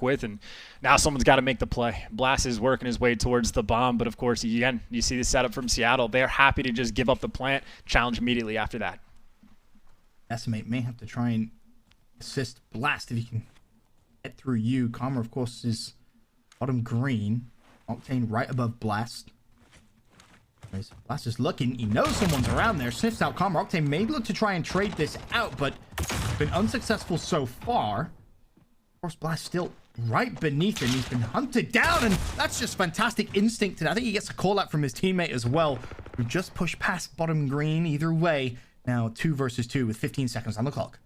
with, and now someone's got to make the play. Blast is working his way towards the bomb, but of course, again, you see the setup from Seattle. They're happy to just give up the plant, challenge immediately after that. Decimate may have to try and assist Blast if he can get through you. Karma, of course, is bottom green. Octane right above Blast. Blast is looking. He knows someone's around there. Sniffs out Karma. Octane may look to try and trade this out, but been unsuccessful so far. Of course, Blast still right beneath him. He's been hunted down, and that's just fantastic instinct. And I think he gets a call out from his teammate as well, who just pushed past bottom green. Either way, now 2 versus 2 with 15 seconds on the clock.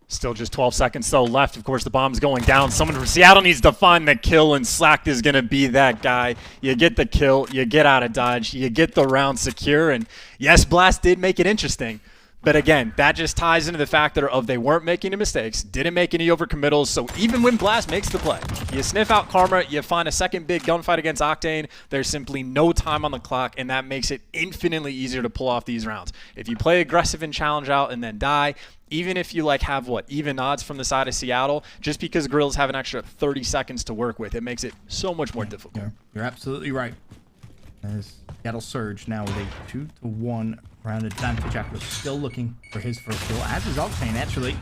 Still just 12 seconds though left. Of course, the bomb's going down. Someone from Seattle needs to find the kill, and Slack is going to be that guy. You get the kill, you get out of dodge, you get the round secure, and yes, Blast did make it interesting. But again, that just ties into the factor of they weren't making any mistakes, didn't make any overcommittals, so even when Blast makes the play, you sniff out Karma, you find a second big gunfight against Octane, there's simply no time on the clock, and that makes it infinitely easier to pull off these rounds. If you play aggressive and challenge out and then die, even if you have even odds from the side of Seattle, just because Gorillas have an extra 30 seconds to work with, it makes it so much more difficult. You're absolutely right. As Seattle Surge now with a 2-1 round advantage. Aqua still looking for his first kill, as is Octane actually.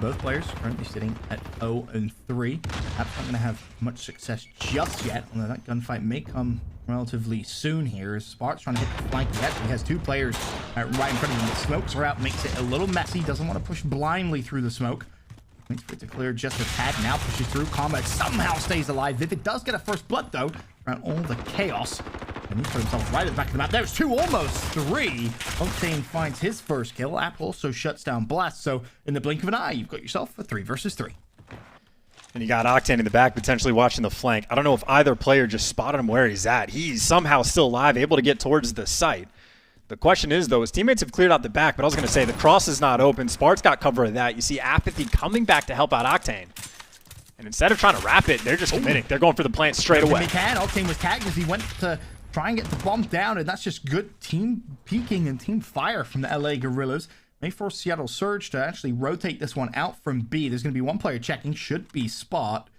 Both players currently sitting at 0-3. That's not going to have much success just yet, although that gunfight may come relatively soon here. Spark's trying to hit the flank. He actually has 2 players right in front of him. The smokes are out, makes it a little messy. Doesn't want to push blindly through the smoke. Waits for it to clear just a tad. Now pushes through. Combat somehow stays alive. Vivid does get a first blood though around all the chaos. And he put himself right at the back of the map. There's 2, almost 3. Octane finds his first kill. App also shuts down Blast. So in the blink of an eye, you've got yourself a 3 versus 3. And you got Octane in the back, potentially watching the flank. I don't know if either player just spotted him where he's at. He's somehow still alive, able to get towards the site. The question is, though, his teammates have cleared out the back, but I was going to say the cross is not open. Spart's got cover of that. You see Apathy coming back to help out Octane. And instead of trying to wrap it, they're just committing. They're going for the plant straight away. Octane was tagged as he went to try and get the bomb down, and that's just good team peeking and team fire from the LA Gorillas. May force Seattle Surge to actually rotate this one out from B. There's going to be 1 player checking, should be Spot.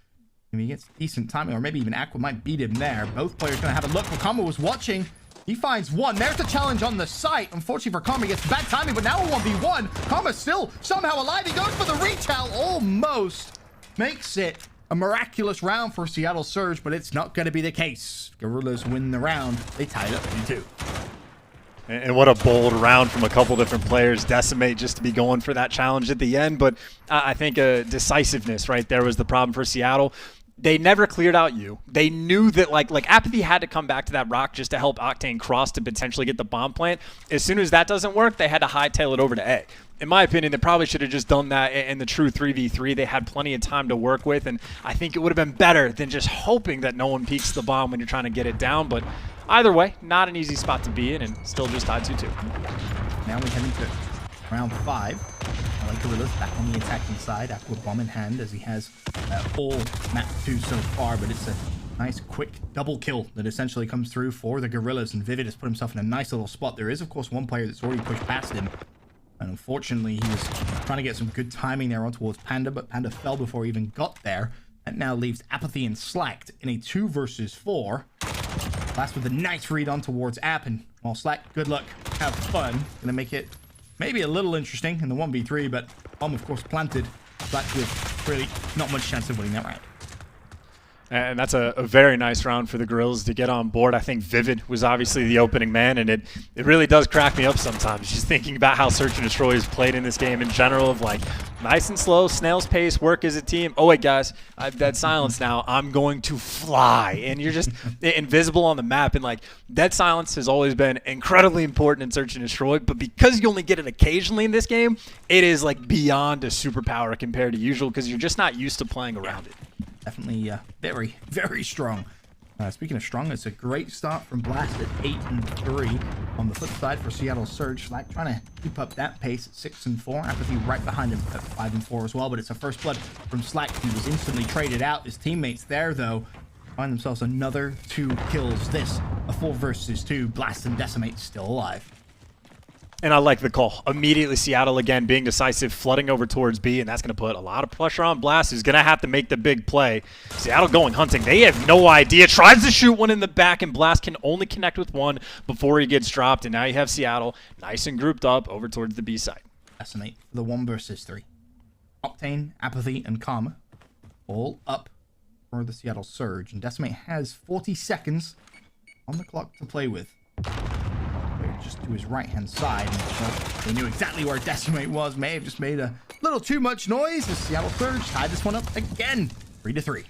If he gets decent timing, or maybe even Aqua might beat him there. Both players going to have a look. Karma was watching. He finds 1. There's the challenge on the site. Unfortunately for Karma, he gets bad timing, but now a 1v1. Karma's still somehow alive. He goes for the retell. Almost makes it a miraculous round for Seattle Surge, but it's not going to be the case. Gorillas win the round. They tied up 3-2. And what a bold round from a couple different players. Decimate just to be going for that challenge at the end, but I think decisiveness right there was the problem for Seattle. They never cleared out you. They knew that like Apathy had to come back to that rock just to help Octane cross to potentially get the bomb plant. As soon as that doesn't work, they had to hightail it over to A. In my opinion, they probably should have just done that in the true 3v3. They had plenty of time to work with, and I think it would have been better than just hoping that no one peeks the bomb when you're trying to get it down. But either way, not an easy spot to be in, and still just tied 2-2. Now we head into round 5. LA Gorillas back on the attacking side. Aqua bomb in hand as he has all map 2 so far, but it's a nice quick double kill that essentially comes through for the Gorillas, and Vivid has put himself in a nice little spot. There is, of course, 1 player that's already pushed past him. And unfortunately, he was trying to get some good timing there on towards Panda, but Panda fell before he even got there. That now leaves Apathy and Slack in a 2 versus 4. Last with a nice read on towards App, and while Slack, good luck, have fun. Gonna make it maybe a little interesting in the 1v3, but bomb, of course, planted. Slack with really not much chance of winning that round. And that's a very nice round for the Gorillas to get on board. I think Vivid was obviously the opening man, and it really does crack me up sometimes just thinking about how Search and Destroy is played in this game in general, of like nice and slow, snail's pace, work as a team. Oh wait guys, I've dead silence now, I'm going to fly. And you're just invisible on the map, and like dead silence has always been incredibly important in Search and Destroy, but because you only get it occasionally in this game, it is like beyond a superpower compared to usual because you're just not used to playing around it. Definitely very, very strong. Speaking of strong, it's a great start from Blast at 8-3. On the flip side for Seattle Surge, Slack trying to keep up that pace at 6-4. Apathy right behind him at 5-4 as well, but it's a first blood from Slack. He was instantly traded out. His teammates there, though, find themselves another 2 kills. This, a 4 versus 2. Blast and Decimate still alive. And I like the call. Immediately, Seattle again being decisive, flooding over towards B, and that's going to put a lot of pressure on Blast, who's going to have to make the big play. Seattle going hunting. They have no idea. Tries to shoot one in the back, and Blast can only connect with one before he gets dropped. And now you have Seattle nice and grouped up over towards the B side. Estimate for the 1 versus 3. Octane, Apathy, and Karma all up for the Seattle Surge. And Decimate has 40 seconds on the clock to play with. Just to his right-hand side. They knew exactly where Decimate was. May have just made a little too much noise. The Seattle Surge tied this one up again. 3-3.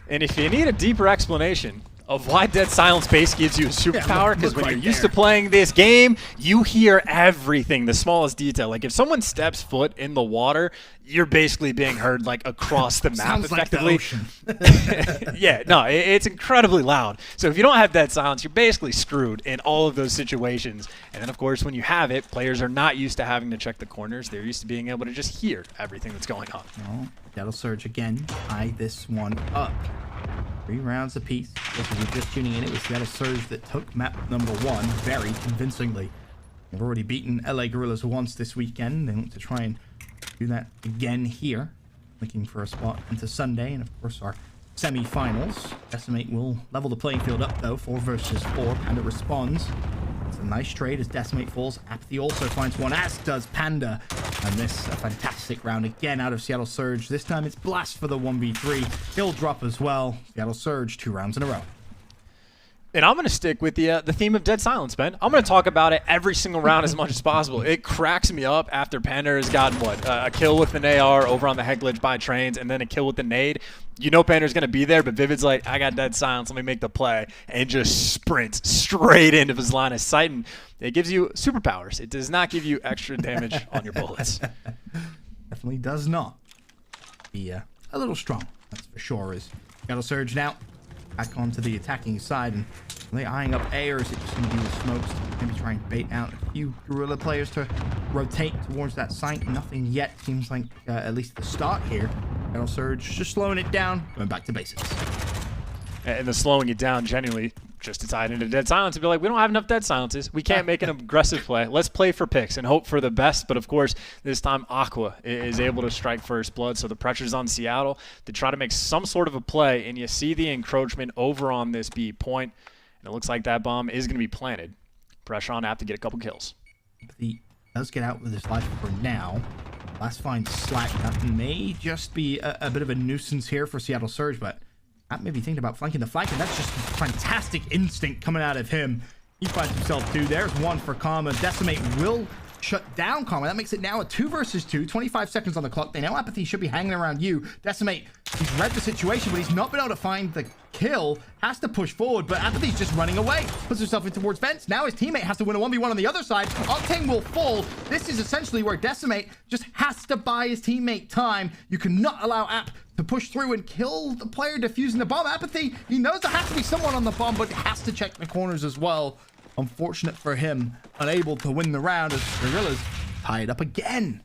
And if you need a deeper explanation of why Dead Silence base gives you a superpower, because when you're used to playing this game, you hear everything, the smallest detail. Like if someone steps foot in the water, you're basically being heard like across the map. Sounds effectively. like the ocean. Yeah, no, it's incredibly loud. So if you don't have Dead Silence, you're basically screwed in all of those situations. And then of course, when you have it, players are not used to having to check the corners. They're used to being able to just hear everything that's going on. Oh, Seattle Surge again. Tie this one up. 3 rounds apiece. If you're just tuning in, it was Seattle Surge that took map number 1 very convincingly. They've already beaten LA Gorillas once this weekend. They want to try and do that again here. Looking for a spot into Sunday, and of course our semi-finals. Decimate will level the playing field up though, 4 versus 4. Panda responds. It's a nice trade as Decimate falls. Apathy also finds one, as does Panda. And this, a fantastic round again out of Seattle Surge. This time it's Blast for the 1v3. He'll drop as well. Seattle Surge, 2 rounds in a row. And I'm going to stick with the theme of Dead Silence, Ben. I'm going to talk about it every single round as much as possible. It cracks me up after Panda has gotten, a kill with an AR over on the head glitch by Trains, and then a kill with the nade. You know Panda's going to be there, but Vivid's like, I got Dead Silence, let me make the play, and just sprints straight into his line of sight. And it gives you superpowers. It does not give you extra damage on your bullets. Definitely does not. Be a little strong, that's for sure. Is Seattle Surge now back onto the attacking side, and are they eyeing up A, or is it just going to be with smokes? Maybe try and bait out a few Gorilla players to rotate towards that site. Nothing yet. Seems like at least the start here. Seattle Surge just slowing it down, going back to basics. And the slowing it down genuinely just to tie it into Dead Silence and be like, we don't have enough Dead Silences. We can't make an aggressive play. Let's play for picks and hope for the best. But of course, this time Aqua is able to strike first blood. So the pressure's on Seattle to try to make some sort of a play. And you see the encroachment over on this B point. And it looks like that bomb is going to be planted. Pressure on App to get a couple kills. He does get out with his life for now. Last find Slack. That may just be a bit of a nuisance here for Seattle Surge, but App may be thinking about flanking the flank, and that's just fantastic instinct coming out of him. He finds himself 2. There's 1 for Karma. Decimate will shut down Karma. That makes it now a 2 versus 2. 25 seconds on the clock. They know Apathy should be hanging around you. Decimate, he's read the situation, but he's not been able to find the kill. Has to push forward, but Apathy's just running away. Puts himself in towards fence. Now his teammate has to win a 1v1 on the other side. Octane will fall. This is essentially where Decimate just has to buy his teammate time. You cannot allow App to push through and kill the player defusing the bomb. Apathy, he knows there has to be someone on the bomb, but has to check the corners as well. Unfortunate for him, unable to win the round as Gorillas tie it up again.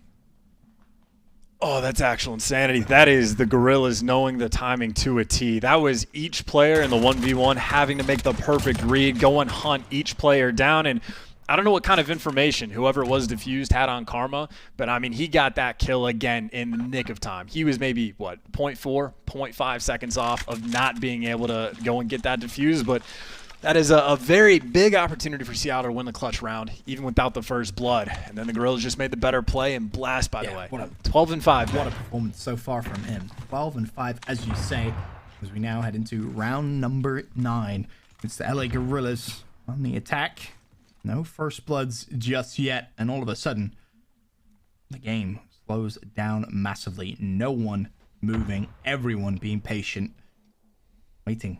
Oh, that's actual insanity. That is the Gorillas knowing the timing to a T. That was each player in the 1v1 having to make the perfect read, go and hunt each player down. And I don't know what kind of information whoever it was diffused had on Karma, but I mean, he got that kill again in the nick of time. He was maybe, 0.4, 0.5 seconds off of not being able to go and get that diffused, but that is a very big opportunity for Seattle to win the clutch round, even without the first blood. And then the Gorillas just made the better play, and Blast, by the way. 12-5. What a performance so far from him. 12-5, as you say, as we now head into round number 9. It's the LA Gorillas on the attack. No first bloods just yet, and all of a sudden, the game slows down massively. No one moving, everyone being patient, waiting.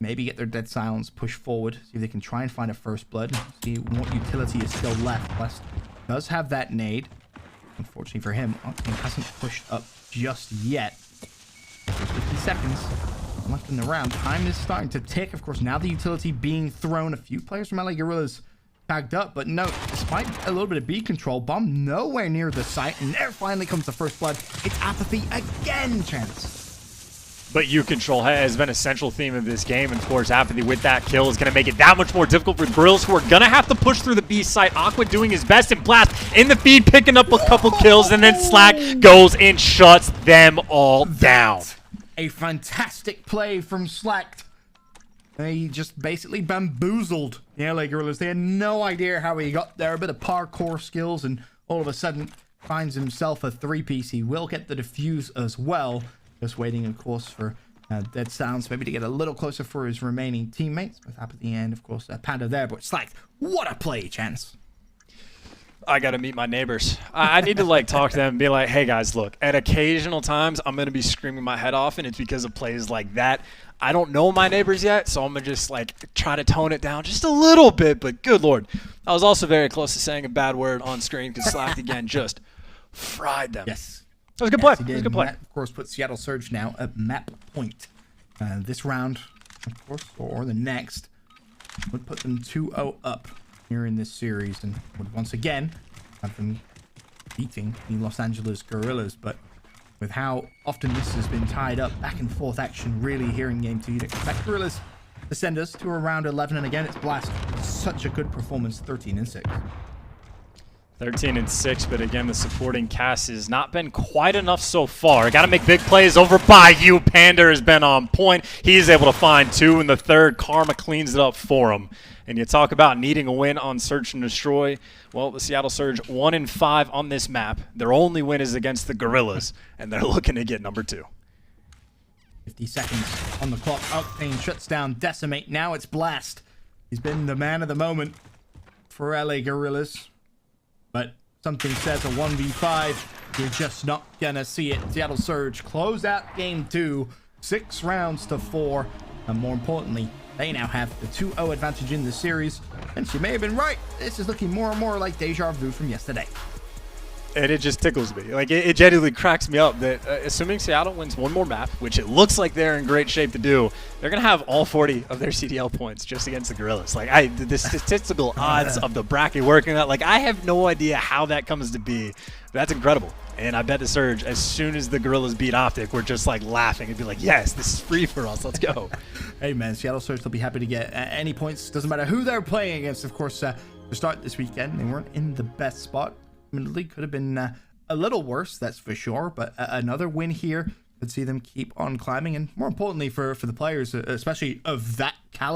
Maybe get their Dead Silence, push forward, see if they can try and find a first blood, see what utility is still left. West does have that nade. Unfortunately for him, Octane hasn't pushed up just yet. There's 50 seconds left in the round. Time is starting to tick. Of course, now the utility being thrown. A few players from LA Gorillas tagged up, but no, despite a little bit of B control, bomb nowhere near the site, and there finally comes the first blood. It's Apathy again, Chance. But you control has been a central theme of this game, and of course, Apathy with that kill is going to make it that much more difficult for Gorillas, who are going to have to push through the B site. Aqua doing his best, and Blast in the feed, picking up a couple kills, and then Slack goes and shuts them all down. A fantastic play from Slack. He just basically bamboozled the LA Gorillas. They had no idea how he got there, a bit of parkour skills, and all of a sudden finds himself a 3-piece. He will get the defuse as well. Just waiting, of course, for Dead Sounds maybe to get a little closer for his remaining teammates. With Apathy and, of course, Panda there. But Slack, what a play, Chance. I got to meet my neighbors. I need to, like, talk to them and be like, hey, guys, look, at occasional times, I'm going to be screaming my head off, and it's because of plays like that. I don't know my neighbors yet, so I'm going to just, like, try to tone it down just a little bit. But good Lord, I was also very close to saying a bad word on screen because Slack, again, just fried them. Yes. It was a good play. He did. It was a good play. That, of course, puts Seattle Surge now at map point. This round, of course, or the next, would put them 2-0 up here in this series, and would once again have them beating the Los Angeles Gorillas. But with how often this has been tied up, back and forth action really here in Game 2, you'd expect Gorillas to send us to around 11. And again, it's Blast. Such a good performance, 13-6. 13-6, but again, the supporting cast has not been quite enough so far. Got to make big plays over by you. Panda has been on point. He's able to find 2 in the third. Karma cleans it up for him. And you talk about needing a win on Search and Destroy. Well, the Seattle Surge 1-5 on this map. Their only win is against the Gorillas, and they're looking to get number 2. 50 seconds on the clock. Octane shuts down Decimate. Now it's Blast. He's been the man of the moment for LA Gorillas. But something says a 1v5, you're just not gonna see it. Seattle Surge close out game 2, 6 rounds to 4. And more importantly, they now have the 2-0 advantage in the series. And she may have been right. This is looking more and more like deja vu from yesterday. And it just tickles me. Like, it genuinely cracks me up that assuming Seattle wins one more map, which it looks like they're in great shape to do, they're going to have all 40 of their CDL points just against the Gorillas. Like, the statistical odds of the bracket working out, like, I have no idea how that comes to be. But that's incredible. And I bet the Surge, as soon as the Gorillas beat Optic, we're just, like, laughing and be like, yes, this is free for us. Let's go. Hey, man, Seattle Surge, they'll be happy to get any points. Doesn't matter who they're playing against, of course, to start this weekend. They weren't in the best spot. Admittedly, could have been a little worse, that's for sure, but another win here could see them keep on climbing, and more importantly for the players, especially of that caliber.